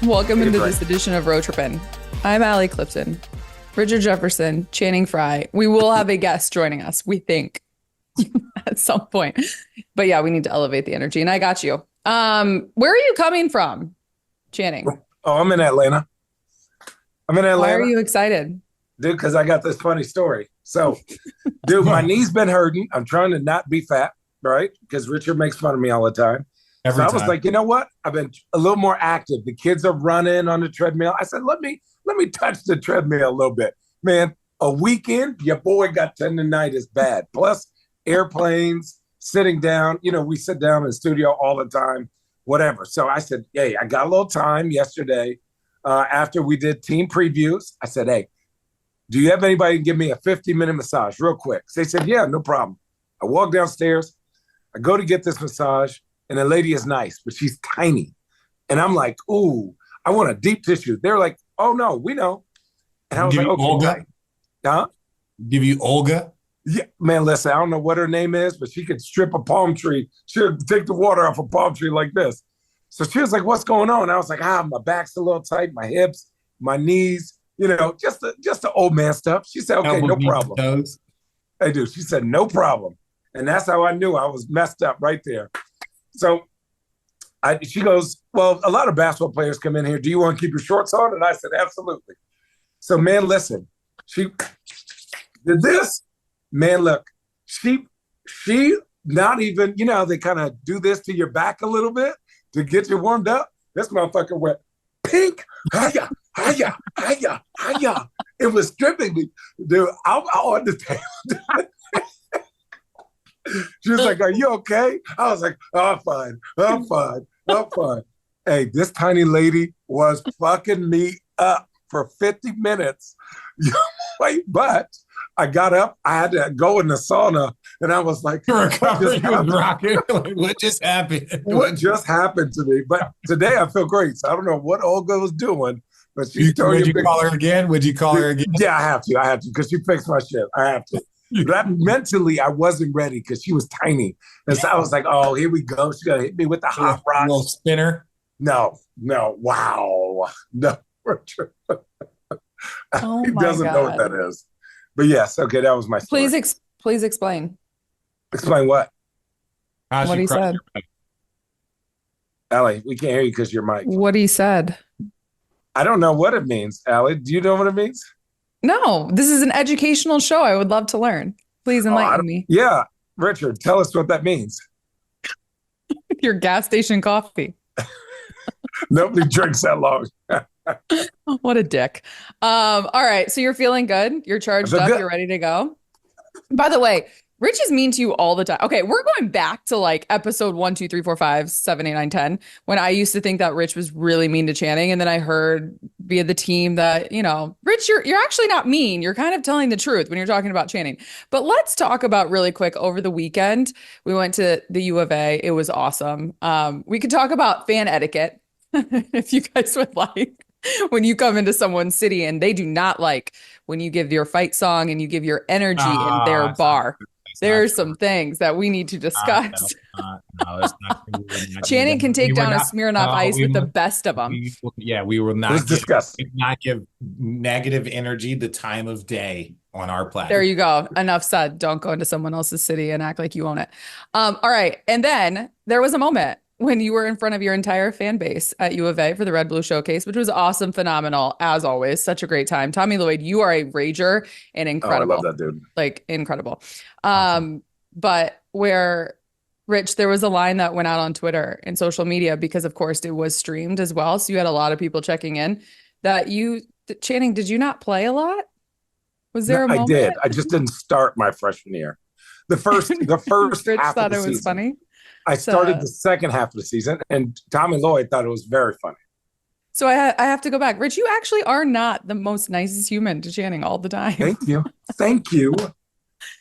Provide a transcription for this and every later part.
Welcome into this edition of Trippin. I'm Allie Clifton, Richard Jefferson, Channing Frye. We will have a guest joining us, we think, at some point. But yeah, we need to elevate the energy, and I got you. Where are you coming from, Channing? Oh, I'm in Atlanta. I'm in Why are Atlanta, you excited? dude, because I got this funny story. So, dude, my knee's been hurting. I'm trying to not be fat, right? Because Richard makes fun of me all the time. Every I was time. like, you know what? I've been a little more active. The kids are running on the treadmill. I said, let me touch the treadmill a little bit. Man, a weekend, your boy got tendonitis bad. Plus airplanes, sitting down. You know, we sit down in the studio all the time, whatever. So I said, hey, I got a little time yesterday after we did team previews. I said, hey, do you have anybody to give me a 50-minute massage real quick? So they said, yeah, no problem. I walk downstairs. I go to get this massage. And the lady is nice, but she's tiny. And I'm like, ooh, I want a deep tissue. They're like, oh, no, we know. And I was like, okay, Olga? Huh? Give you Olga? Yeah, man, listen, I don't know what her name is, but she could strip a palm tree. She'll take the water off a palm tree like this. So she was like, what's going on? And I was like, my back's a little tight, my hips, my knees, just the old man stuff. She said, okay, no problem. Toes. Hey, dude, she said, no problem. And that's how I knew I was messed up right there. So she goes, well, a lot of basketball players come in here. Do you want to keep your shorts on? And I said, absolutely. So, man, listen, she did this. Man, look, she not even, they kind of do this to your back a little bit to get you warmed up. This motherfucker went pink. Hiya, hiya, hiya, hiya. It was stripping me. Dude, I'll understand. She was like, are you okay? I was like, oh, I'm fine. Hey, this tiny lady was fucking me up for 50 minutes. But I got up. I had to go in the sauna. And I was like, what just happened? What just happened to me? But today I feel great. So I don't know what Olga was doing. But Would you call her again? Would you call her again? Yeah, I have to because she fixed my shit. I have to. But mentally, I wasn't ready because she was tiny. And so I was like, oh, here we go. She's going to hit me with the hot rocks. Little spinner? No. Wow. No. Oh He doesn't know what that is. But yes, okay, that was my story. Please explain. Explain what? What he said. Allie, we can't hear you because your mic. What he said. I don't know what it means, Allie. Do you know what it means? No, this is an educational show. I would love to learn. Please enlighten me. Yeah. Richard, tell us what that means. Your gas station coffee. Nobody drinks that long. What a dick. All right. So you're feeling good. You're charged up. Good. You're ready to go. By the way, Rich is mean to you all the time. Okay, we're going back to like episode 1, 2, 3, 4, 5, 7, 8, 9, 10, when I used to think that Rich was really mean to Channing. And then I heard via the team that, Rich, you're actually not mean. You're kind of telling the truth when you're talking about Channing. But let's talk about really quick over the weekend. We went to the UofA. It was awesome. We could talk about fan etiquette if you guys would like. When you come into someone's city and they do not like when you give your fight song and you give your energy in their bar. There are some things that we need to discuss. Channing can take down a Smirnoff Ice with the best of them. We will not give negative energy the time of day on our platform. There you go. Enough said. Don't go into someone else's city and act like you own it. All right. And then there was a moment when you were in front of your entire fan base at UofA for the Red Blue Showcase, which was awesome, phenomenal, as always. Such a great time. Tommy Lloyd, you are a rager and incredible. Oh, I love that dude. Like, incredible. But where, Rich, there was a line that went out on Twitter and social media because, of course, it was streamed as well. So you had a lot of people checking in that Channing, did you not play a lot? Was there a moment? I did. I just didn't start my freshman year. The first Rich half thought of the it was season. funny. I started the second half of the season, and Tommy Lloyd thought it was very funny. So I have to go back. Rich, you actually are not the most nicest human to Channing all the time. Thank you.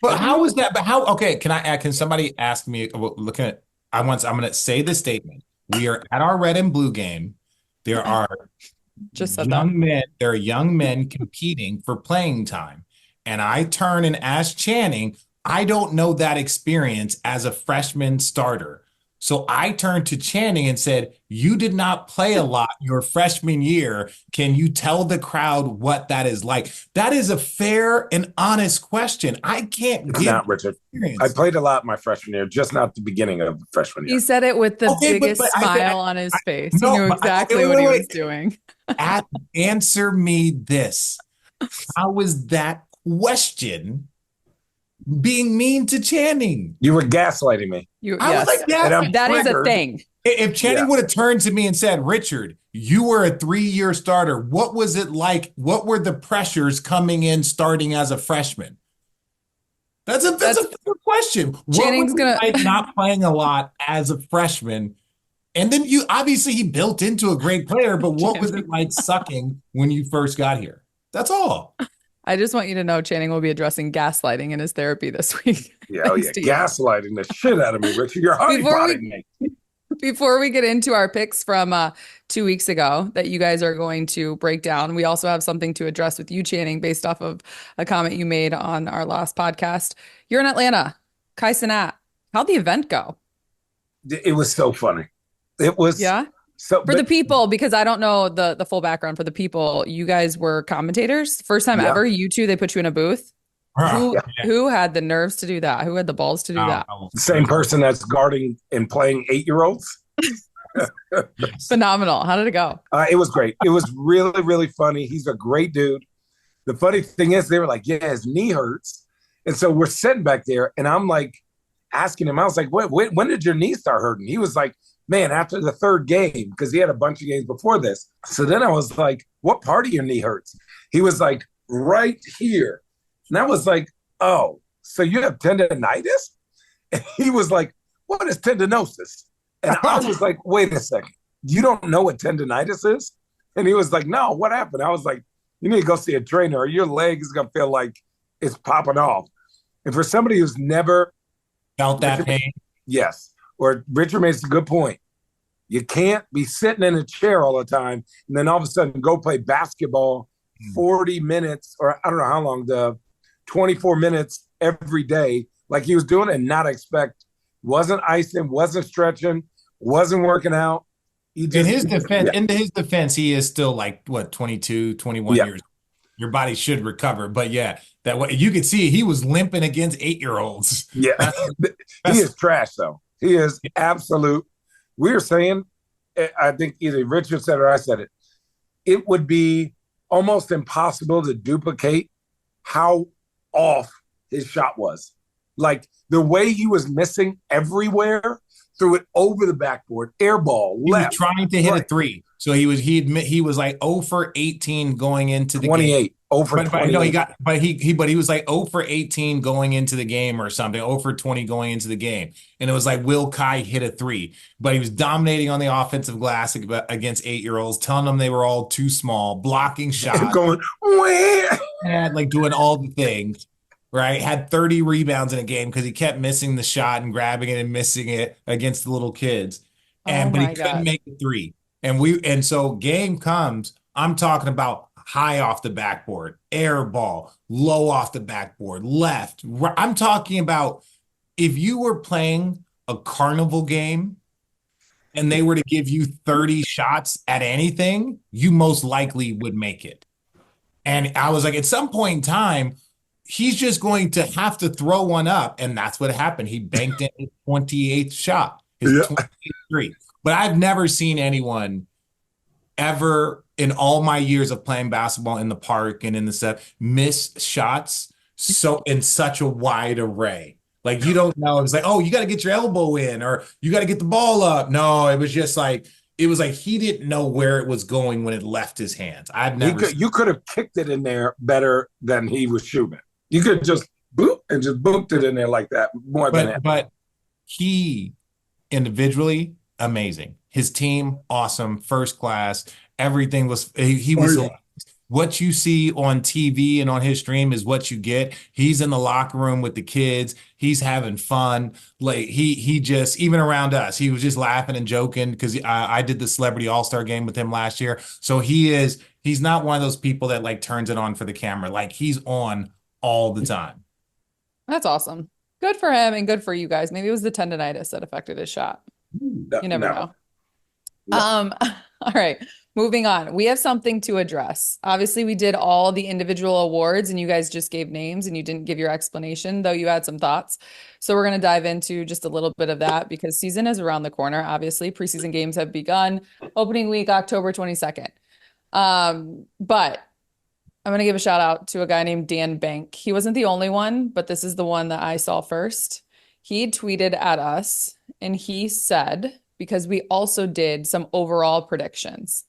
But how is that? But how? Okay, can somebody ask me? Looking at, I'm going to say the statement. We are at our red and blue game. There are young men. There are young men competing for playing time, and I turn and ask Channing, I don't know that experience as a freshman starter. So I turned to Channing and said, "You did not play a lot your freshman year. Can you tell the crowd what that is like?" That is a fair and honest question. I can't It's give not, Richard. I experience. played a lot my freshman year, just not the beginning of the freshman He year. said it with the Okay, biggest smile on I his face. He no, knew but okay, exactly wait, what wait, he was wait. doing. Answer me this. How is that question being mean to Channing? You were gaslighting me, I was like, Yes, yeah. and I'm that is a triggered. thing. If Yeah. Channing would have turned to me and said, "Richard, you were a 3-year starter. What was it like? What were the pressures coming in starting as a freshman?" That's a That's fair question. What was Channing's it gonna. like not playing a lot as a freshman? And then you obviously he built into a great player, but what was it Channing. like sucking when you first got here? That's all. I just want you to know Channing will be addressing gaslighting in his therapy this week. Yeah, oh Thanks yeah, to you. gaslighting the shit out of me, Richard. You're Before honeypotting we me. Before we get into our picks from 2 weeks ago that you guys are going to break down, we also have something to address with you, Channing, based off of a comment you made on our last podcast. You're in Atlanta. Kai Cenat. How'd the event go? It was so funny. It was Yeah. so, For the but people, because I don't know the full background for the people, you guys were commentators. First time yeah, ever, you two, they put you in a booth. Ah, Who yeah. yeah. who had the nerves to do that? Who had the balls to do Oh, that? oh, The same person that's guarding and playing 8-year-olds. yes. Phenomenal. How did it go? It was great. It was really, really funny. He's a great dude. The funny thing is, they were like, "Yeah, his knee hurts," and so we're sitting back there, and I'm like asking him. I was like, when did your knee start hurting?" He was like, "Man, after the third game," because he had a bunch of games before this. So then I was like, "What part of your knee hurts?" He was like, "Right here," and I was like, "Oh, so you have tendonitis?" And he was like, "What is tendinosis?" And I was like, "Wait a second, you don't know what tendonitis is?" And he was like, "No, what happened?" I was like, "You need to go see a trainer, or your leg is gonna feel like it's popping off." And for somebody who's never, Felt that Richard, pain. yes, or Richard makes a good point. You can't be sitting in a chair all the time and then all of a sudden go play basketball 40 minutes, or I don't know how long, the 24 minutes every day, like he was doing, and not expect, wasn't icing, wasn't stretching, wasn't working out. He In just, his defense, yeah, he is still like what, 22, 21 yeah. years. Your body should recover. But yeah, that way you could see he was limping against 8-year-olds. Yeah, That's, he that's is trash though. He is absolute. We were saying, I think either Richard said or I said it. It would be almost impossible to duplicate how off his shot was. Like the way he was missing everywhere, threw it over the backboard, air ball, he was left, trying to hit a right, three. So he was like 0 for 18 going into the game. 28, over But I know 28. he was like 0 for 18 going into the game or something, 0 for 20 going into the game. And it was like, will Kai hit a three? But he was dominating on the offensive glass against 8-year-olds, telling them they were all too small, blocking And shots, going, where? and like doing all the things, right? Had 30 rebounds in a game because he kept missing the shot and grabbing it and missing it against the little kids. Oh But he my couldn't God. make the three. And so game comes, I'm talking about high off the backboard, air ball, low off the backboard, left. I'm talking about if you were playing a carnival game and they were to give you 30 shots at anything, you most likely would make it. And I was like, at some point in time, he's just going to have to throw one up. And that's what happened. He banked in his 28th shot, his Yeah. 28th three. But I've never seen anyone ever in all my years of playing basketball in the park and in the set miss shots so in such a wide array. Like you don't know. It was like, oh, you got to get your elbow in or you got to get the ball up. No, it was just like it was like he didn't know where it was going when it left his hands. I've never seen. You could have kicked it in there better than he was shooting. You could just boop and just booped it in there like that more than that. But he individually amazing. His team awesome, first class. Everything was he was Oh, yeah. what you see on TV and on his stream is what you get. He's in the locker room with the kids. He's having fun. Like he just even around us, he was just laughing and joking because I did the Celebrity All-Star game with him last year. So he's not one of those people that like turns it on for the camera. Like he's on all the time. That's awesome. Good for him and good for you guys. Maybe it was the tendonitis that affected his shot. No, You never no, know. no. All right. Moving on. We have something to address. Obviously, we did all the individual awards and you guys just gave names and you didn't give your explanation, though you had some thoughts. So we're going to dive into just a little bit of that because season is around the corner. Obviously, preseason games have begun. Opening week, October 22nd. But I'm going to give a shout out to a guy named Dan Bank. He wasn't the only one, but this is the one that I saw first. He tweeted at us and he said, because we also did some overall predictions.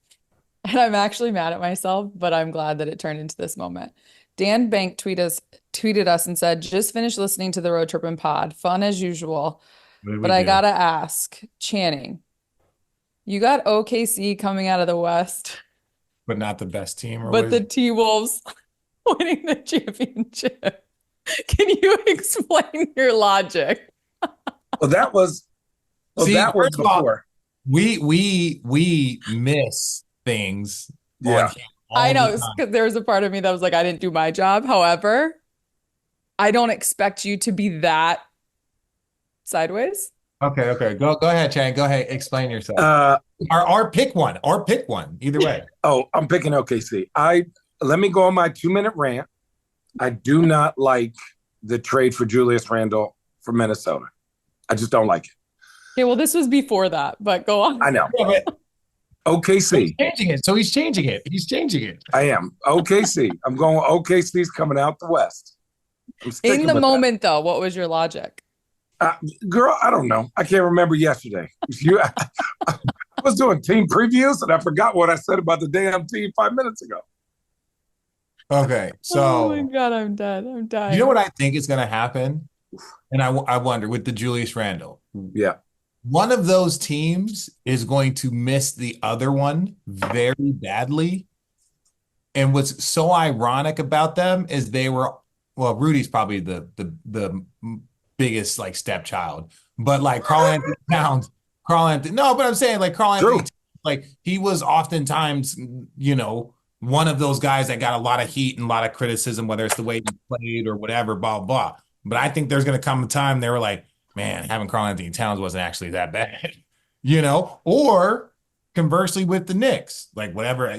And I'm actually mad at myself, but I'm glad that it turned into this moment. Dan Bank tweeted us and said, just finished listening to the Road Trippin' Pod. Fun as usual. What did But we I do? gotta ask, Channing, you got OKC coming out of the West, But not the best team, or what but is the it? T-Wolves winning the championship. Can you explain your logic? Well, that was See, first of all, before. we miss things on Yeah. here I all the know time. because there was a part of me that was like, I didn't do my job. However, I don't expect you to be that sideways. Okay. Go ahead, Chang. Go ahead, explain yourself. Uh, Or pick one. Or pick one. Either way. I'm picking OKC. Let me go on my 2-minute rant. I do not like the trade for Julius Randle from Minnesota. I just don't like it. Okay, well, this was before that, but go on. I know. Yeah, but he's OKC. changing it. So he's changing it. He's changing it. I am. OKC. I'm going OKC's coming out the West. I'm In sticking the with moment, though, what was your logic? that. Girl, I don't know. I can't remember yesterday. I was doing team previews and I forgot what I said about the damn team 5 minutes ago. Okay. Oh my So God, I'm dead. I'm you know dying. what I think is going to happen? And I wonder with the Julius Randle. Yeah. One of those teams is going to miss the other one very badly. And what's so ironic about them is well, Rudy's probably the biggest like stepchild, but like Carl Anthony, no, but I'm saying like Carl True. Anthony, like he was oftentimes, one of those guys that got a lot of heat and a lot of criticism, whether it's the way he played or whatever, blah, blah. But I think there's going to come a time they were like, man, having Carl Anthony Towns wasn't actually that bad, or conversely with the Knicks, like whatever,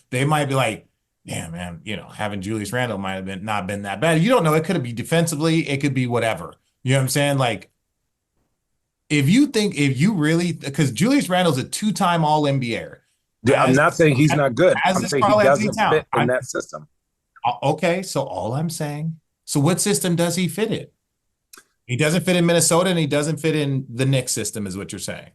they might be like, yeah, man, having Julius Randle might have been not been that bad. You don't know. It could be defensively, it could be whatever. You know what I'm saying? Like, if you really, because Julius Randle's a two-time All NBA, Yeah, I'm as not saying he's not good. as I'm is saying he Carl Anthony doesn't Towns. fit in that system. Okay, so all I'm saying, so what system does he fit in? He doesn't fit in Minnesota and he doesn't fit in the Knicks system, is what you're saying.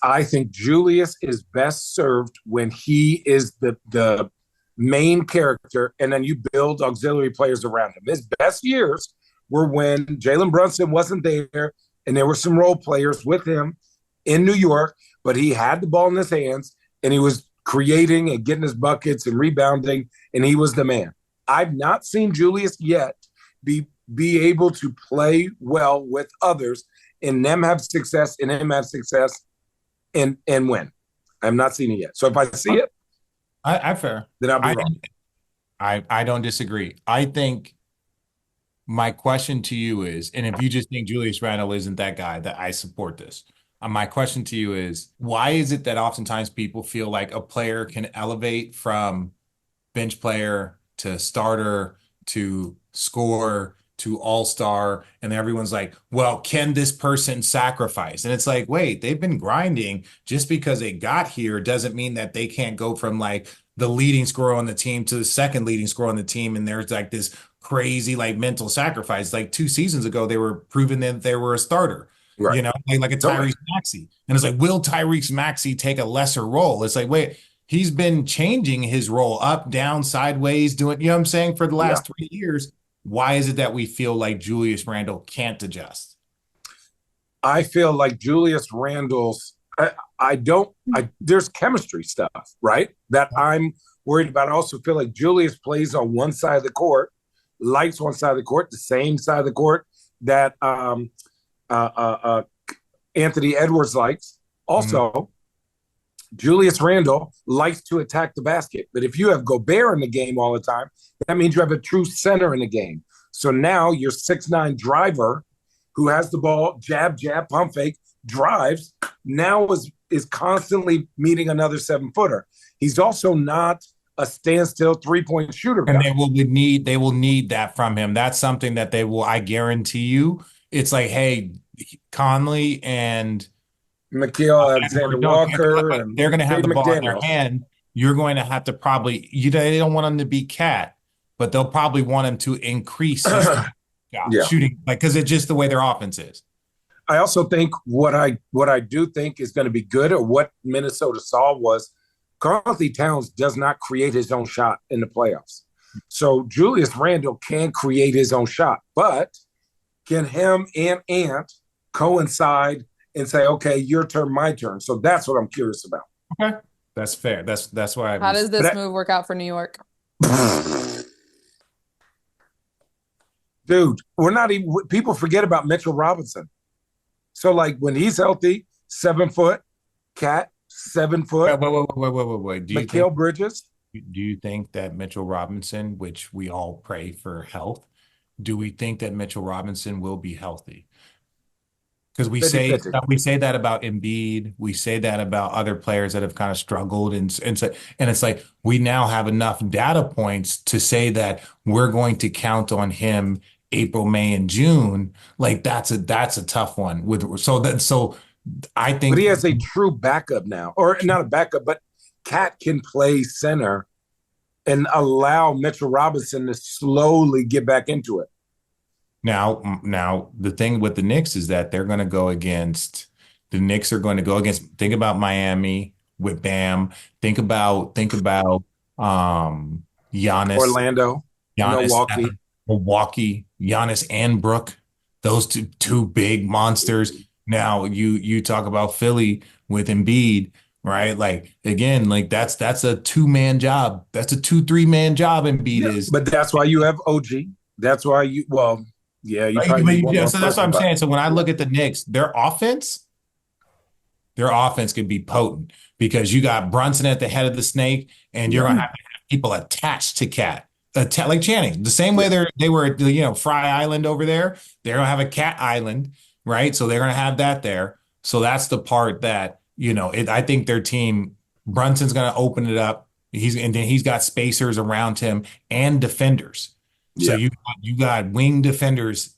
I think Julius is best served when he is the main character, and then you build auxiliary players around him. His best years were when Jalen Brunson wasn't there, and there were some role players with him in New York, but he had the ball in his hands, and he was creating and getting his buckets and rebounding, and he was the man. I've not seen Julius yet be able to play well with others and them have success and him have success and win. I have not seen it yet. So if I see it, I fair. then I'll be I wrong. I don't disagree. I think my question to you is, and if you just think Julius Randle isn't that guy, that I support this. My question to you is, why is it that oftentimes people feel like a player can elevate from bench player to starter to scorer to all-star, and everyone's like, well, can this person sacrifice? And it's like, wait, they've been grinding. Just because they got here doesn't mean that they can't go from like the leading scorer on the team to the second leading scorer on the team. And there's like this crazy like mental sacrifice. Like 2 seasons ago, they were proving that they were a starter. Right. Like a Totally. Tyrese Maxey. And it's like, will Tyrese Maxey take a lesser role? It's like, wait, he's been changing his role up, down, sideways, doing, you know what I'm saying, for the last 3 years. Why is it that we feel like Julius Randle can't adjust? I feel like Julius Randle's, there's chemistry stuff, right? That I'm worried about. I also feel like Julius plays on one side of the court, likes one side of the court, the same side of the court that Anthony Edwards likes. Also, Julius Randle likes to attack the basket. But if you have Gobert in the game all the time, that means you have a true center in the game. So now your 6'9" driver who has the ball, jab, pump fake, drives, now is constantly meeting another 7-footer. He's also not a standstill 3-point shooter And guy. they will need that from him. That's something that they will, I guarantee you. It's like, hey, Conley and Nickeil Alexander no, Walker and they're going to have Dave the ball in their McDaniels. hand. You're going to have to probably, they don't want him to be Cat, but they'll probably want him to increase his Yeah. shooting, like, because it's just the way their offense is. I also think what I do think is going to be good, or what Minnesota saw, was Karl-Anthony Towns does not create his own shot in the playoffs. So Julius Randle can create his own shot, but can him and Ant coincide and say, okay, your turn, my turn? So that's what I'm curious about. Okay. That's fair. That's why How does this move work out for New York? Dude, we're not even, people forget about Mitchell Robinson. So, like, when he's healthy, 7 foot, Cat, 7 foot, wait. Mikal Bridges. Do you think that Mitchell Robinson, which we all pray for health, do we think that Mitchell Robinson will be healthy? Because we say that about Embiid, we say that about other players that have kind of struggled, and it's like we now have enough data points to say that we're going to count on him April, May, and June. Like that's a tough one so I think, but he has a true backup now, or not a backup, but Cat can play center and allow Mitchell Robinson to slowly get back into it. Now the thing with the Knicks is that they're going to go against the Knicks are going to go against. Think about Miami with Bam. Think about Giannis, Orlando, Giannis, Milwaukee, Giannis and Brook. Those two big monsters. Now you talk about Philly with Embiid, right? Like again, like that's a 2-man job. That's a 2-3-man job. Embiid is, but that's why you have OG. That's why you yeah, you probably so that's what I'm saying. So when I look at the Knicks, their offense could be potent because you got Brunson at the head of the snake, and you're gonna have to have people attached to Cat. Like Channing, the same way they were at Fry Island over there, they're gonna have a Cat Island, right? So they're gonna have that there. So that's the part that I think their team, Brunson's gonna open it up. And then he's got spacers around him and defenders. So you got wing defenders,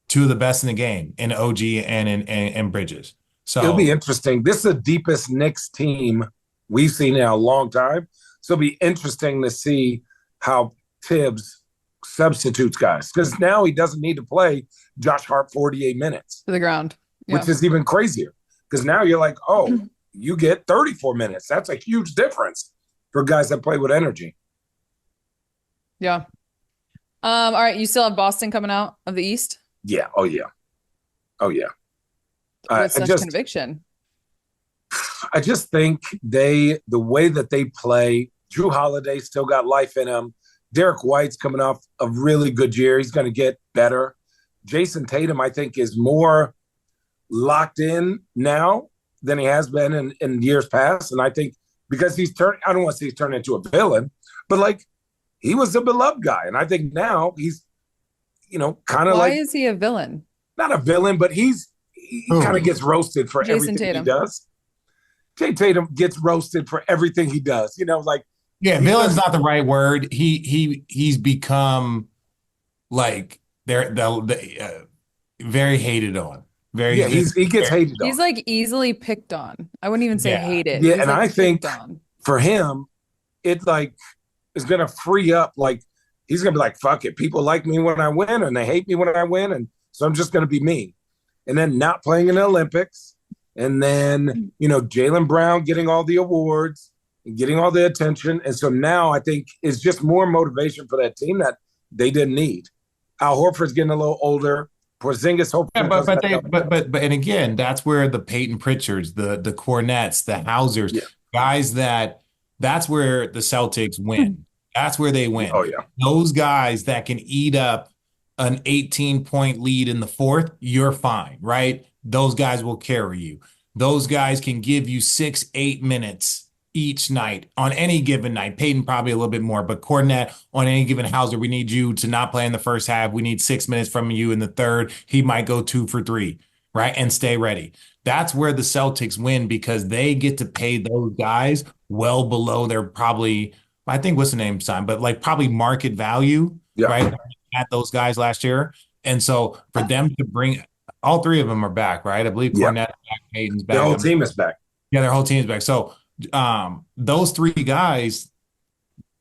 two of the best in the game, in OG and in Bridges. So it'll be interesting. This is the deepest Knicks team we've seen in a long time. So it'll be interesting to see how Tibbs substitutes guys, because now he doesn't need to play Josh Hart 48 minutes to the ground, which is even crazier. Because now you're like, oh, you get 34 minutes. That's a huge difference for guys that play with energy. Yeah. All right, you still have Boston coming out of the East? Yeah. Oh yeah. With such conviction. I just think the way that they play, Drew Holiday still got life in him. Derek White's coming off a really good year. He's going to get better. Jason Tatum, I think, is more locked in now than he has been in years past. And I think because I don't want to say he's turned into a villain, but like, he was a beloved guy. And I think now he's, kind of like. Why is he a villain? Not a villain, but he kind of gets roasted for everything he does. Jay Tatum gets roasted for everything he does. Villain's not the right word. He's become like they're very hated on. He gets hated on. He's like easily picked on. I wouldn't even say hated. Yeah, he's and I think for him, it like is going to free up. Like he's going to be like, fuck it. People like me when I win, and they hate me when I win, and so I'm just going to be me. And then not playing in the Olympics, and then Jaylen Brown getting all the awards and getting all the attention, and so now I think it's just more motivation for that team that they didn't need. Al Horford's getting a little older. Porzingis hopefully. But and again, that's where the Peyton Pritchards, the Cornets, the Hausers, guys that's where the Celtics win. That's where they win. Oh yeah, those guys that can eat up an 18-point lead in the fourth, you're fine, right? Those guys will carry you. Those guys can give you 6-8 minutes each night on any given night. Peyton probably a little bit more, but Cornet on any given Hauser, we need you to not play in the first half. We need 6 minutes from you in the third. He might go 2 for 3. right? And stay ready. That's where the Celtics win because they get to pay those guys well below their probably, I think what's the name sign, but like probably market value, Yeah. right? At those guys last year. And so for them to bring all three of them are back, right? I believe Yeah. Cornette's back, Payton's The back. whole team is back. Yeah, their whole team's back. So those three guys,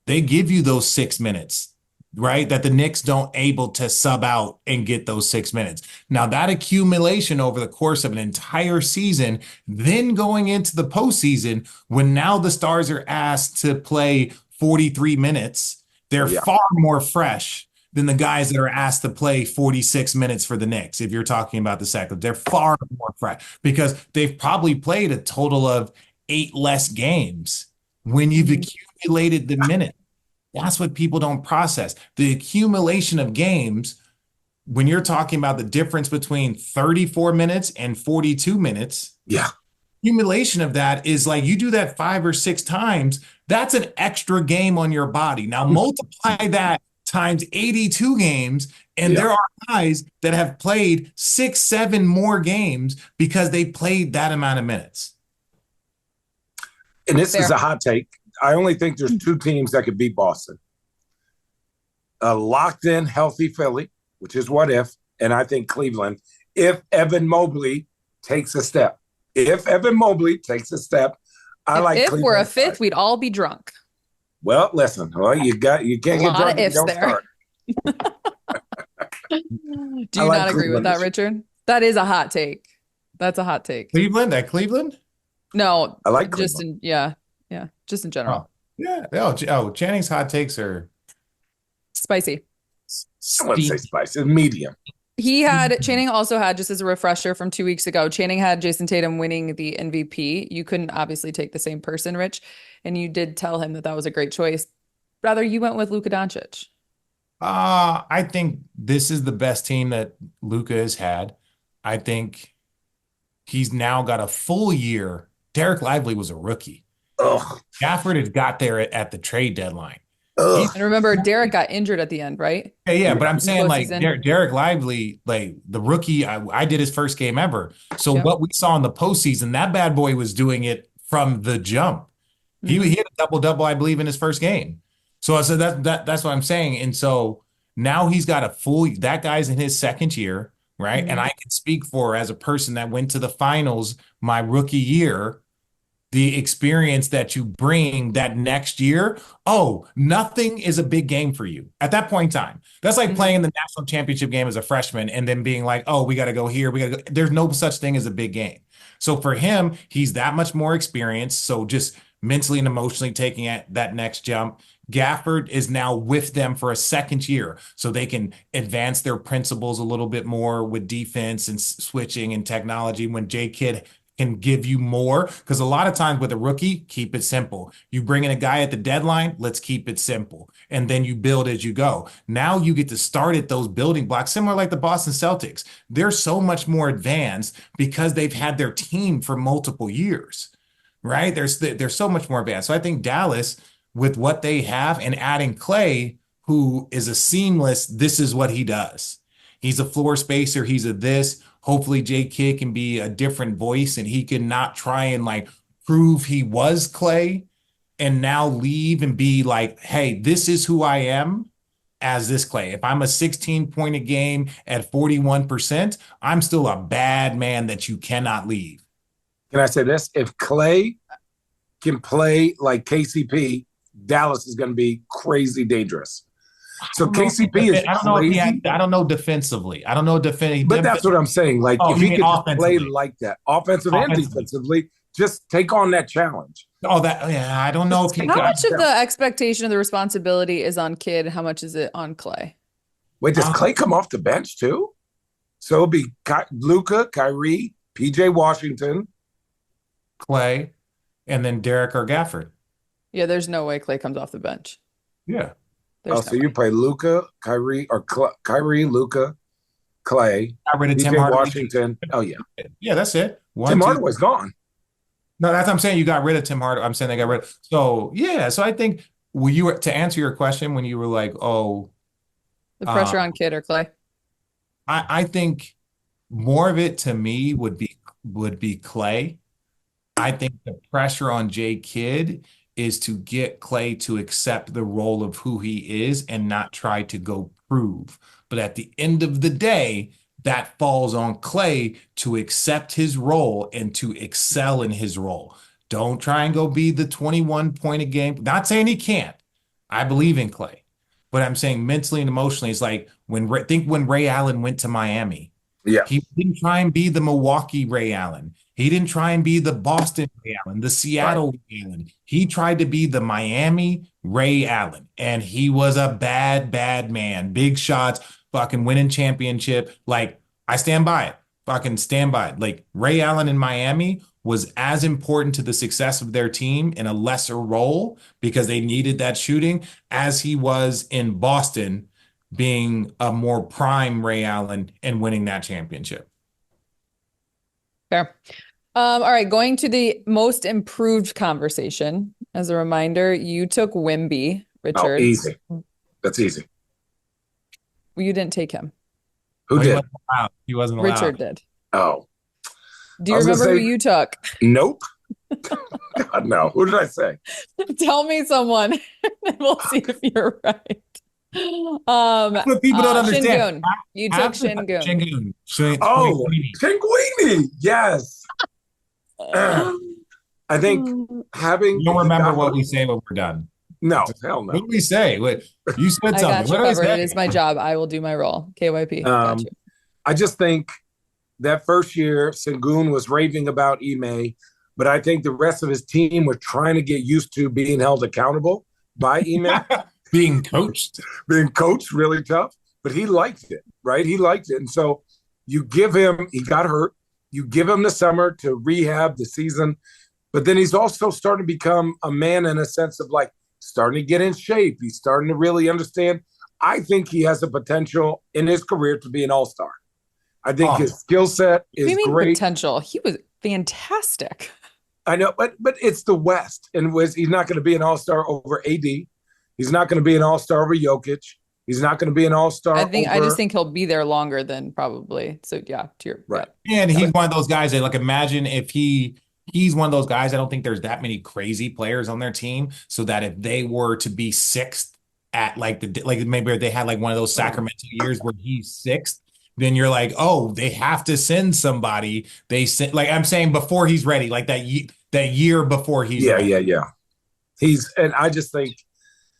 they give you those 6 minutes, right? That the Knicks don't able to sub out and get those 6 minutes. Now that accumulation over the course of an entire season, then going into the postseason, when now the stars are asked to play 43 minutes, they're Yeah. far more fresh than the guys that are asked to play 46 minutes for the Knicks. If you're talking about the second, they're far more fresh because they've probably played a total of 8 less games when you've accumulated the minutes. That's what people don't process. The accumulation of games, when you're talking about the difference between 34 minutes and 42 minutes, Yeah. accumulation of that is like you do that 5 or 6 times, that's an extra game on your body. Now multiply that times 82 games, and Yeah. there are guys that have played 6, 7 more games because they played that amount of minutes. And this is Fair. a hot take. I only think there's two teams that could beat Boston. A locked in, healthy Philly, which is what if, and I think Cleveland, if Evan Mobley takes a step. If Evan Mobley takes a step, If Cleveland. we're a fifth, we'd all be drunk. Well, listen, you can't A get lot drunk of if you ifs don't there. start. Do you not agree with that, Richard? That is a hot take. That's a hot take. Cleveland, at Cleveland? No, I like just Cleveland. just in general. Oh, yeah. Channing's hot takes are Spicy. I wouldn't say spice. It's medium. Channing also had, just as a refresher from 2 weeks ago, Channing had Jason Tatum winning the MVP. You couldn't obviously take the same person, Rich, and you did tell him that that was a great choice. Rather, you went with Luka Doncic. I think this is the best team that Luka has had. I think he's now got a full year. Derek Lively was a rookie. Ugh. Gafford had got there at the trade deadline. Ugh. And remember, Derek got injured at the end, right? Yeah, but I'm saying like Postseason. Derek Lively, like the rookie, I did his first game ever. So Yep. what we saw in the postseason, that bad boy was doing it from the jump. He hit a double-double, I believe, in his first game. So I said that's what I'm saying. And so now he's got that guy's in his second year, right? And I can speak for as a person that went to the finals my rookie year, the experience that you bring that next year. Oh, nothing is a big game for you at that point in time. That's like playing in the national championship game as a freshman and then being like, oh, we got to go here. We got to go. There's no such thing as a big game. So for him, he's that much more experienced. So just mentally and emotionally taking that next jump. Gafford is now with them for a second year, so they can advance their principles a little bit more with defense and switching and technology when J Kidd can give you more. Because a lot of times with a rookie, keep it simple. You bring in a guy at the deadline, let's keep it simple. And then you build as you go. Now you get to start at those building blocks, similar like the Boston Celtics. They're so much more advanced because they've had their team for multiple years, right? They're so much more advanced. So I think Dallas, with what they have and adding Clay, who is a seamless, this is what he does. He's a floor spacer. He's a this. Hopefully J Kidd can be a different voice and he can not try and like prove he was Clay and now leave and be like, hey, this is who I am as this Clay. If I'm a 16-point a game at 41%, I'm still a bad man that you cannot leave. Can I say this? If Clay can play like KCP, Dallas is going to be crazy dangerous. So KCP is crazy. I don't know defensively. I don't know defending. But that's what I'm saying. Like, if he could play like that, offensive and defensively, just take on that challenge. I don't know if he How much of the expectation of the responsibility is on Kidd? How much is it on Clay? Wait, does Clay come off the bench too? So it'll be Luka, Kyrie, PJ Washington, Clay, and then Derek or Gafford. Yeah, there's no way Clay comes off the bench. Yeah. So you play Luka, Kyrie, or Kyrie, Luka, Clay, got rid of Tim PJ Washington. Oh yeah, yeah, that's it. Tim Hardaway's gone. No, that's what I'm saying. You got rid of Tim Hardaway. I'm saying they got rid of. So yeah, so I think to answer your question when you were like, oh, the pressure on Kidd or Clay. I think more of it to me would be Clay. I think the pressure on Jay Kidd is to get Clay to accept the role of who he is and not try to go prove. But at the end of the day, that falls on Clay to accept his role and to excel in his role. Don't try and go be the 21 point a game. Not saying he can't. I believe in Clay. But I'm saying mentally and emotionally, it's like when Ray Allen went to Miami. Yeah, He didn't try and be the Milwaukee Ray Allen. He didn't try and be the Boston Ray Allen, the right. Seattle Ray Allen. He tried to be the Miami Ray Allen, and he was a bad, bad man. Big shots, fucking winning championship. Like, I stand by it. Fucking stand by it. Like, Ray Allen in Miami was as important to the success of their team in a lesser role because they needed that shooting as he was in Boston being a more prime Ray Allen and winning that championship. Fair. All right, going to the most improved conversation. As a reminder, you took Wimby, Oh, Richard. easy. That's easy. Well, you didn't take him. Who Well, he did? wasn't allowed. He wasn't Richard allowed. did. Oh, Do I you was gonna remember who say- you took? nope. God, no. Who did I say? Tell me someone, and we'll see if you're right. That's what people don't understand. Shingun. You took Shingun. Shingun. Oh, Pinguini. Yes. I think having. You don't remember what we say when we're done. No, hell What no. did we say? What you said I something. got you What did I covered. say? It is my job. I will do my role. KYP. Got you. I just think that first year, Sengun was raving about Ime, but I think the rest of his team were trying to get used to being held accountable by Ime, Being coached. being coached really tough. But he liked it, right? He liked it. And so you give him, he got hurt. You give him the summer to rehab the season. But then he's also starting to become a man in a sense of like starting to get in shape. He's starting to really understand. I think he has the potential in his career to be an all-star. I think his skill set What do is you mean great. potential? He was fantastic. I know, but it's the West, and he's not going to be an all-star over AD. He's not going to be an all-star over Jokic. He's not going to be an all-star. I just think he'll be there longer than probably. So yeah, to your right. Yeah. And he's one of those guys that, like, imagine if he's one of those guys. I don't think there's that many crazy players on their team, so that if they were to be sixth at like maybe they had like one of those Sacramento years where he's sixth, then you're like, oh, they have to send somebody. They send, like, I'm saying, before he's ready, like that year before he's ready. Yeah. And I just think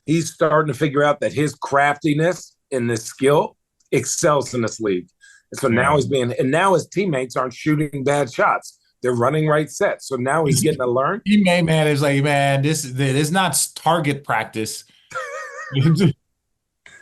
he's starting to figure out that his craftiness and his skill excels in this league. And so now now his teammates aren't shooting bad shots. They're running right sets. So now he's getting to learn. He may, man, is like, man, this is not target practice.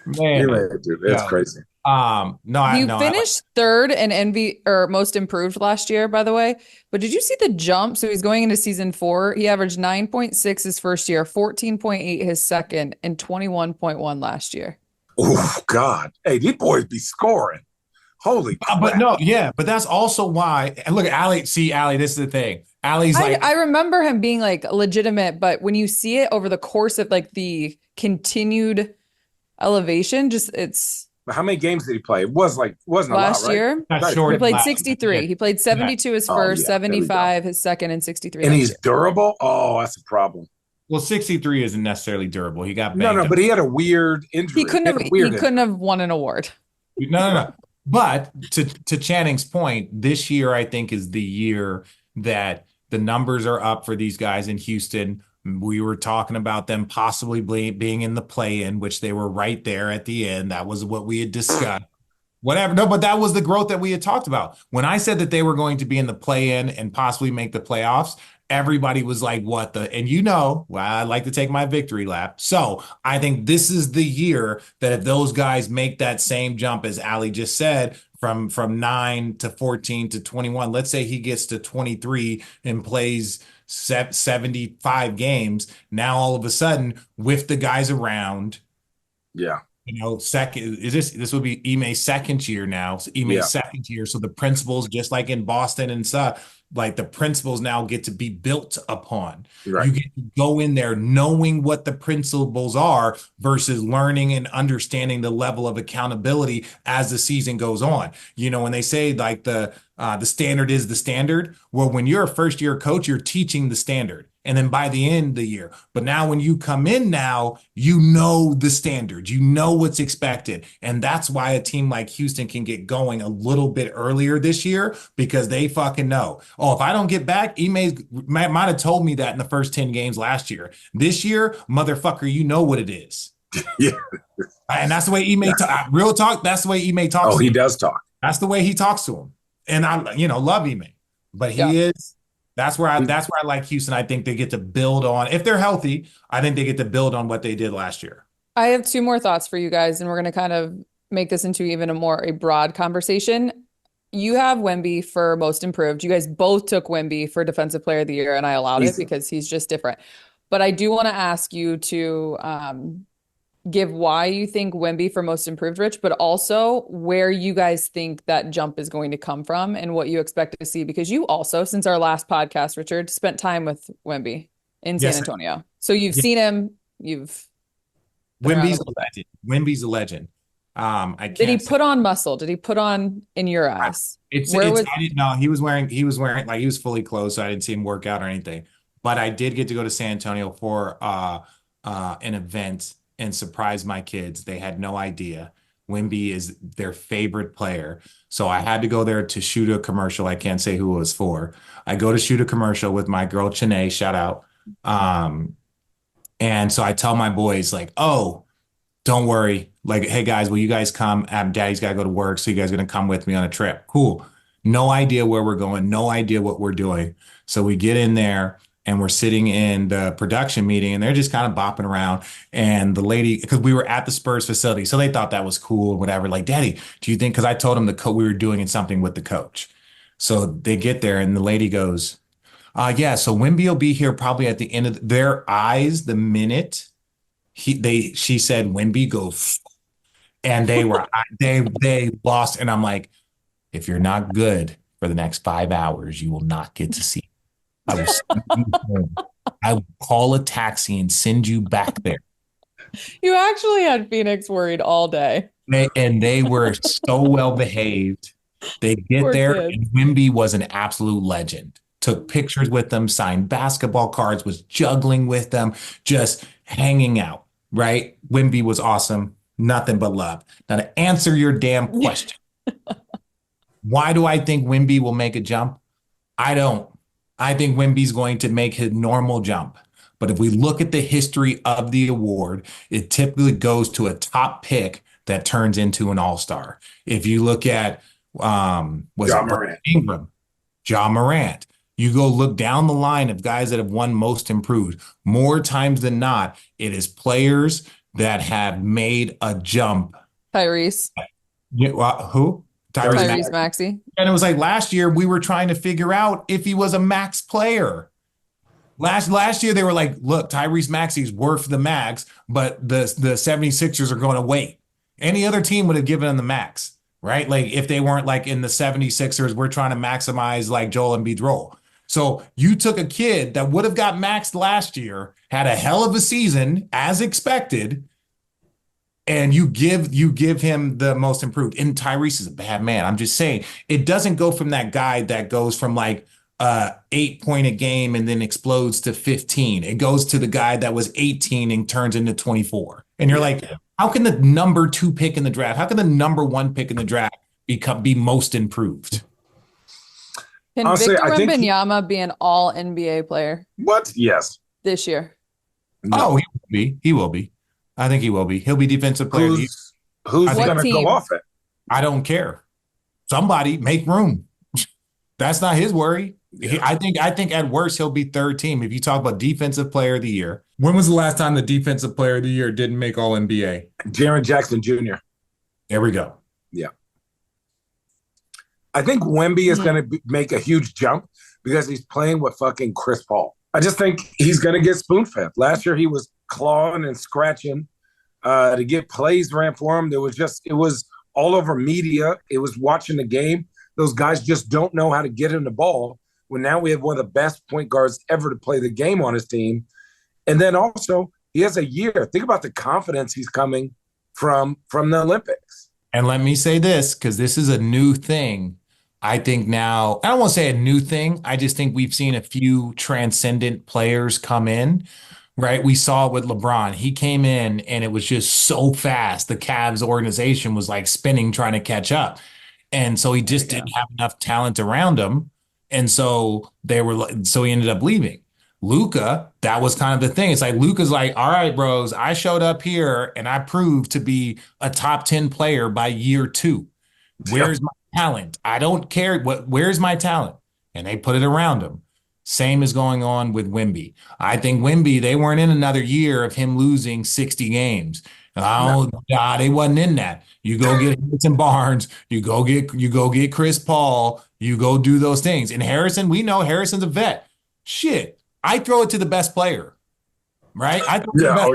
Man, Dude, it's crazy. You finished third in NB or most improved last year, by the way. But did you see the jump? So he's going into season 4. He averaged 9.6 his first year, 14.8 his second, and 21.1 last year. Oh God. Hey, these boys be scoring. Holy crap. But that's also why. And look, Allie, this is the thing. Allie's I remember him being like legitimate, but when you see it over the course of like the continued elevation, just it's how many games did he play? It wasn't a lot, right? Last year. He played 63. He played 72 his first, 75 his second, and 63. And he's durable. Oh, that's a problem. Well, 63 isn't necessarily durable. He got no, up. but he had a weird injury. He couldn't have won an award. No. But to Channing's point, this year I think is the year that the numbers are up for these guys in Houston. We were talking about them possibly being in the play-in, which they were right there at the end. That was what we had discussed. Whatever. No, but that was the growth that we had talked about. When I said that they were going to be in the play-in and possibly make the playoffs, everybody was like, what the? And I like to take my victory lap. So I think this is the year that if those guys make that same jump, as Allie just said, from 9 to 14 to 21, let's say he gets to 23 and plays 75 games. Now, all of a sudden, with the guys around. Yeah. Second, this would be Ime's second year now. So Ime's second year. So the principles, just like in Boston and stuff, like the principles now get to be built upon. Right. You get to go in there knowing what the principles are versus learning and understanding the level of accountability as the season goes on. You know, when they say like the standard is the standard, well, when you're a first year coach, you're teaching the standard. And then by the end of the year, but now when you come in now, you know the standard, you know what's expected. And that's why a team like Houston can get going a little bit earlier this year because they fucking know. Oh, if I don't get back, Ime might have told me that in the first 10 games last year. This year, motherfucker, you know what it is. Yeah. And that's the way Ime real talk, that's the way Ime talks Oh, to he him. does talk. That's the way he talks to him. And I, love Ime. But he is. That's where I like Houston. I think they get to build on, if they're healthy, I think they get to build on what they did last year. I have two more thoughts for you guys, and we're going to kind of make this into even a broad conversation. You have Wemby for most improved. You guys both took Wemby for defensive player of the year, and I allowed it because he's just different. But I do want to ask you to give why you think Wemby for most improved, Rich, but also where you guys think that jump is going to come from and what you expect to see. Because you also, since our last podcast, Richard, spent time with Wemby in San Antonio. So you've seen him. Wemby's a legend. Wemby's a legend. Did he put on muscle? Did he put on in your eyes? I didn't know. He was wearing like he was fully clothed, so I didn't see him work out or anything. But I did get to go to San Antonio for an event and surprise my kids. They had no idea. Wemby is their favorite player. So I had to go there to shoot a commercial. I can't say who it was for. I go to shoot a commercial with my girl, Cenat, shout out. And so I tell my boys like, oh, don't worry. Like, hey guys, will you guys come? Daddy's got to go to work. So you guys are going to come with me on a trip. Cool. No idea where we're going. No idea what we're doing. So we get in there and we're sitting in the production meeting and they're just kind of bopping around. And the lady, because we were at the Spurs facility, so they thought that was cool or whatever. Like, Daddy, do you think, because I told them we were doing something with the coach. So they get there and the lady goes, yeah, so Wemby will be here probably at the end of their eyes. The minute she said Wemby goes, and they lost. And I'm like, if you're not good for the next 5 hours, you will not get to see. I will send you home. I will call a taxi and send you back there. You actually had Phoenix worried all day. And they were so well behaved. They get Poor there, kids. And Wemby was an absolute legend. Took pictures with them, signed basketball cards, was juggling with them, just hanging out, right? Wemby was awesome. Nothing but love. Now, to answer your damn question, why do I think Wemby will make a jump? I don't. I think Wemby's going to make his normal jump. But if we look at the history of the award, it typically goes to a top pick that turns into an all-star. If you look at Ingram, Ja Morant, you go look down the line of guys that have won most improved. More times than not, it is players that have made a jump. Tyrese. Who? Tyrese Maxey. And it was like last year we were trying to figure out if he was a max player. Last year they were like, look, Tyrese Maxey's worth the max, but the 76ers are going to wait. Any other team would have given him the max, right? Like if they weren't like in the 76ers, we're trying to maximize like Joel Embiid's role. So you took a kid that would have got maxed last year, had a hell of a season as expected, and you give him the most improved. And Tyrese is a bad man. I'm just saying it doesn't go from that guy that goes from like 8 point a game and then explodes to 15. It goes to the guy that was 18 and turns into 24. And you're like, how can the number 2 pick in the draft? How can the number 1 pick in the draft be most improved? Can Honestly, Victor Wembanyama be an all NBA player? What? Yes. This year. No. Oh, he will be. He will be. I think he will be. He'll be defensive player. Who's going to go off it? I don't care. Somebody make room. That's not his worry. Yeah. I think at worst he'll be third team. If you talk about defensive player of the year, when was the last time the defensive player of the year didn't make all NBA? Jaren Jackson Jr. There we go. Yeah. I think Wemby is going to make a huge jump because he's playing with fucking Chris Paul. I just think he's going to get spoon-fed. Last year he was clawing and scratching to get plays ran for him. It was all over media. It was watching the game. Those guys just don't know how to get him the ball Well, now we have one of the best point guards ever to play the game on his team. And then also, he has a year. Think about the confidence he's coming from the Olympics. And let me say this, because this is a new thing. I think now, I don't want to say a new thing. I just think we've seen a few transcendent players come in, right? We saw it with LeBron. He came in and it was just so fast. The Cavs organization was like spinning, trying to catch up. And so he just didn't have enough talent around him. And so so he ended up leaving. Luka, that was kind of the thing. It's like Luka's like, all right, bros, I showed up here and I proved to be a top 10 player by year 2. Where's my talent? I don't care where's my talent? And they put it around him. Same is going on with Wemby. I think Wemby, they weren't in another year of him losing 60 games. Oh, God, they wasn't in that. You go get Harrison Barnes, you go get Chris Paul, you go do those things. And Harrison, we know Harrison's a vet. Shit, I throw it to the best player, right? I throw it to the best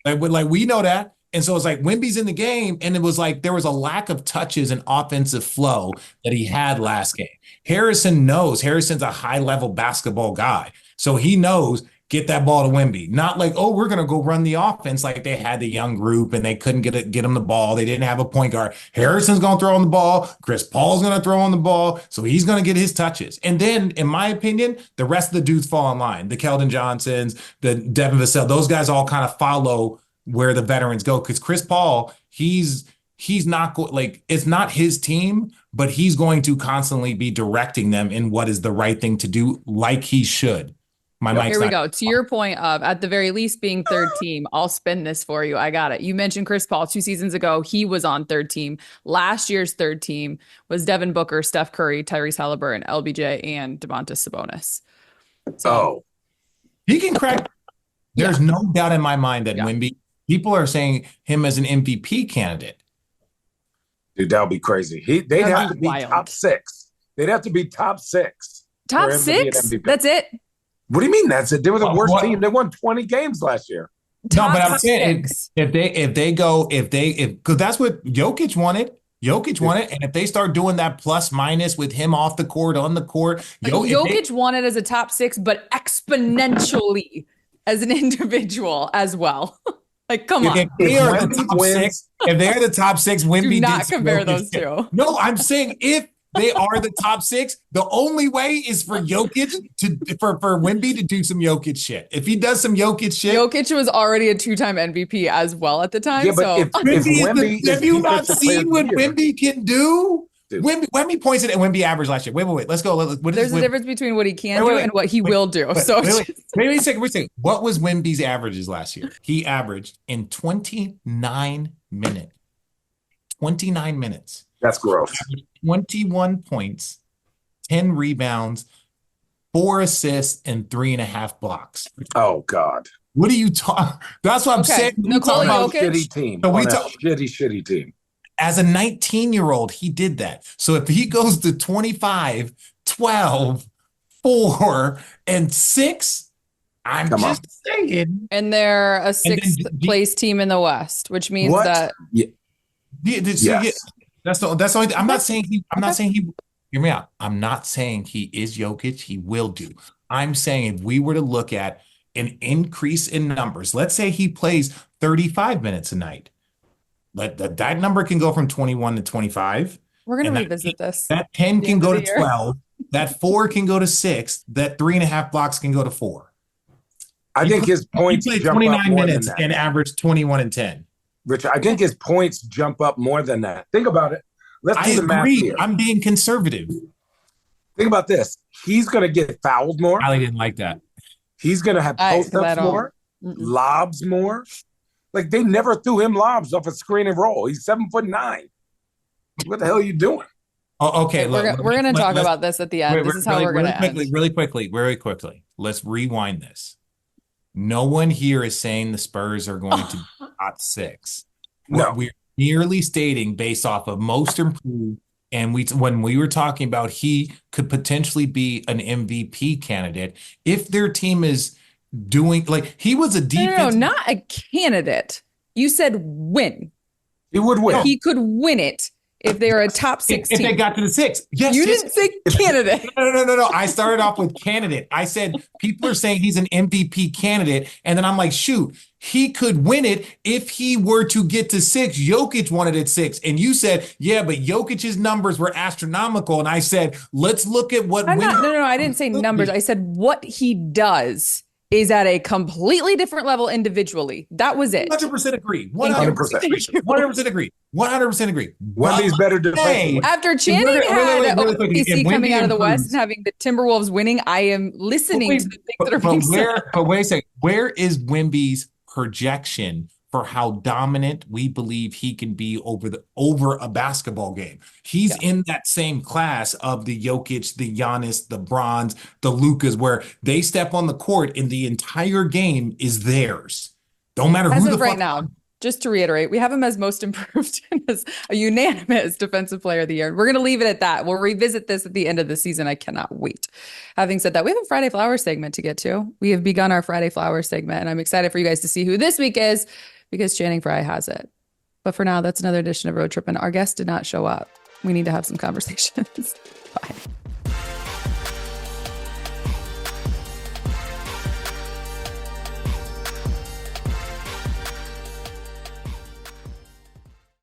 player. Like we know that. And so it's like Wemby's in the game, and it was like there was a lack of touches and offensive flow that he had last game. Harrison knows Harrison's a high-level basketball guy. So he knows, get that ball to Wemby. Not like, oh, we're going to go run the offense like they had the young group and they couldn't get him the ball. They didn't have a point guard. Harrison's going to throw on the ball. Chris Paul's going to throw on the ball. So he's going to get his touches. And then, in my opinion, the rest of the dudes fall in line. The Keldon Johnsons, the Devin Vassell, those guys all kind of follow where the veterans go. Because Chris Paul, he's not like, it's not his team, but he's going to constantly be directing them in what is the right thing to do, like he should. Here we go. To your point of, at the very least, being third team, I'll spin this for you. I got it. You mentioned Chris Paul 2 seasons ago. He was on third team. Last year's third team was Devin Booker, Steph Curry, Tyrese Halliburton, LBJ, and Domantas Sabonis. So he can crack. There's no doubt in my mind that Wemby, people are saying him as an MVP candidate. Dude, that would be crazy. They'd have to be top 6. They'd have to be top 6. Top 6? That's it? What do you mean that's it? They were the worst team. They won 20 games last year. No, but I'm saying because that's what Jokic wanted. Jokic wanted, and if they start doing that plus minus with him off the court, on the court, Jokic wanted as a top 6, but exponentially as an individual as well. Like, come on. If they are the top 6, Wemby do not compare those two. No, I'm saying if they are the top 6, the only way is for Jokic for Wemby to do some Jokic shit. If he does some Jokic shit. Jokic was already a 2-time MVP as well at the time. Yeah, but have you not seen what Wemby can do? Wemby points it at Wemby average last year. Wait. Let's go. There's a difference between what he can do and what he will do. Wait a second. What was Wemby's averages last year? He averaged in 29 minutes. 29 minutes. That's gross. 21 points, 10 rebounds, 4 assists, and 3.5 blocks. Oh, God. What are you talking? That's what I'm saying. Nikola Jokic. Shitty team. So shitty team. As a 19-year-old, he did that. So if he goes to 25, 12, 4, and 6, I'm just saying. And they're a 6th place team in the West, which means that. Yes. That's the only thing. I'm not saying he hear me out. I'm not saying he is Jokic. He will do. I'm saying if we were to look at an increase in numbers, let's say he plays 35 minutes a night. That number can go from 21 to 25. We're going to revisit this. That 10 can go to 12. That 4 can go to 6. That 3.5 blocks can go to 4. I think his points he played 29 minutes and averaged 21 and 10. Richard, I think his points jump up more than that. Think about it. Let's do the math here. I'm being conservative. Think about this. He's going to get fouled more. Allie didn't like that. He's going to have post-ups more, lobs more. Like, they never threw him lobs off a screen and roll. He's 7'9". What the hell are you doing? Oh, okay. We're going to talk about this at the end. This is how we're going to end. Really quickly. Let's rewind this. No one here is saying the Spurs are going to be top 6. No. We're merely stating based off of most improved, and when we were talking about he could potentially be an MVP candidate if their team is doing like he was a defense. No, not a candidate. You said win. He would win. He could win it if they are a top 6 If they team. got to the 6. Yes. You yes. didn't say candidate. No. I started off with candidate. I said people are saying he's an MVP candidate. And then I'm like, shoot, he could win it if he were to get to 6. Jokic won it at 6. And you said, yeah, but Jokic's numbers were astronomical. And I said, let's look at what No, I didn't say numbers. I said what he does is at a completely different level individually. That was it. 100% agree. 100% agree. 100% agree. Wemby's better defensively. After Channing had OKC coming out of the West improves, and having the Timberwolves winning, I am listening to the things that are being said. But wait a second. Where is Wemby's projection for how dominant we believe he can be over a basketball game? He's in that same class of the Jokic, the Giannis, the Bronze, the Lukas, where they step on the court and the entire game is theirs. Don't matter who the fuck. Right now, just to reiterate, we have him as most improved and as a unanimous defensive player of the year. We're going to leave it at that. We'll revisit this at the end of the season. I cannot wait. Having said that, we have a Friday Flowers segment to get to. We have begun our Friday Flowers segment, and I'm excited for you guys to see who this week is because Channing Frye has it. But for now, that's another edition of Road Trippin'. Our guest did not show up. We need to have some conversations. Bye.